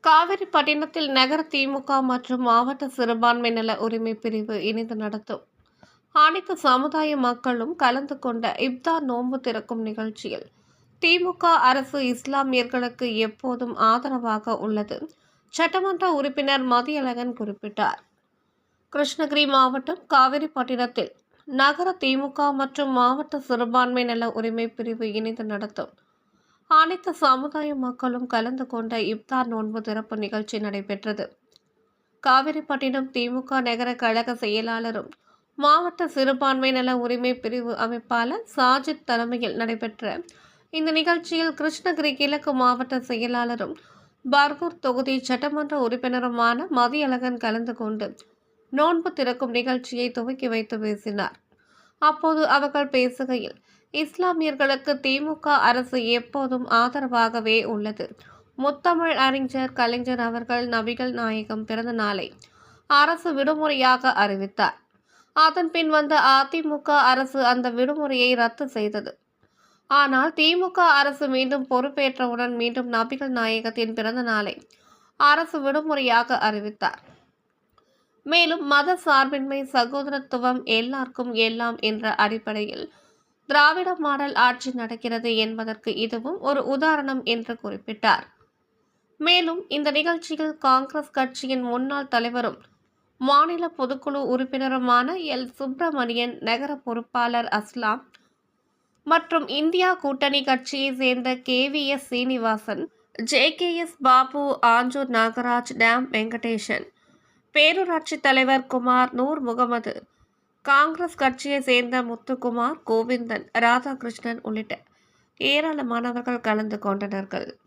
காவிரிப்பட்டினத்தில் நகர திமுக மற்றும் மாவட்ட சிறுபான்மை நல உரிமை பிரிவு இணைந்து நடத்தும் அனைத்து சமுதாய மக்களும் கலந்து கொண்ட இப்தார் நோன்பு திறக்கும் நிகழ்ச்சியில் திமுக அரசு இஸ்லாமியர்களுக்கு எப்போதும் ஆதரவாக உள்ளது சட்டமன்ற உறுப்பினர் மதியழகன் குறிப்பிட்டார். கிருஷ்ணகிரி மாவட்டம் காவிரிப்பட்டினத்தில் நகர திமுக மற்றும் மாவட்ட சிறுபான்மை நல உரிமை பிரிவு இணைந்து நடத்தும் அனைத்து சமுதாய மக்களும் கலந்து கொண்ட இப்தார் நோன்பு திறப்பு நிகழ்ச்சி நடைபெற்றது. காவிரிப்பட்டினம் திமுக நகர கழக செயலாளரும் மாவட்ட சிறுபான்மை நல உரிமை பிரிவு அமைப்பாளர் சாஜித் தலைமையில் நடைபெற்ற இந்த நிகழ்ச்சியில் கிருஷ்ணகிரி கிழக்கு மாவட்ட செயலாளரும் பர்கூர் தொகுதி சட்டமன்ற உறுப்பினருமான மதியழகன் கலந்து கொண்டு நோன்பு திறக்கும் நிகழ்ச்சியை துவக்கி வைத்து பேசினார். அப்போது அவர்கள் பேசுகையில், இஸ்லாமியர்களுக்கு திமுக அரசு எப்போதும் ஆதரவாகவே உள்ளது. முத்தமிழ் அறிஞர் கலைஞர் அவர்கள் நபிகள் நாயகம் பிறந்த நாளை அரசு விடுமுறையாக அறிவித்தார். அதன் பின் வந்த அதிமுக அரசு அந்த விடுமுறையை ரத்து செய்தது. ஆனால் திமுக அரசு மீண்டும் பொறுப்பேற்றவுடன் மீண்டும் நபிகள் நாயகத்தின் பிறந்த நாளை அரசு விடுமுறையாக அறிவித்தார். மேலும் மத சார்பின்மை, சகோதரத்துவம், எல்லாருக்கும் எல்லாம் என்ற அடிப்படையில் திராவிட மாடல் ஆட்சி நடக்கிறது என்பதற்கு இதுவும் ஒரு உதாரணம் என்று குறிப்பிட்டார். மேலும் இந்த நிகழ்ச்சியில் காங்கிரஸ் கட்சியின் முன்னாள் தலைவரும் மாநில பொதுக்குழு உறுப்பினருமான எல். சுப்பிரமணியன், நகர பொறுப்பாளர் அஸ்லாம் மற்றும் இந்தியா கூட்டணி கட்சியை சேர்ந்த KVS Srinivasan, JKS Babu, Anjur Nagaraj, dam Venkatesan, பேரூராட்சி தலைவர் குமார், நூர் முகமது, காங்கிரஸ் கட்சியை சேர்ந்த முத்துக்குமார், கோவிந்தன், ராதாகிருஷ்ணன் உள்ளிட்ட ஏராளமானவர்கள் கலந்து கொண்டனர்.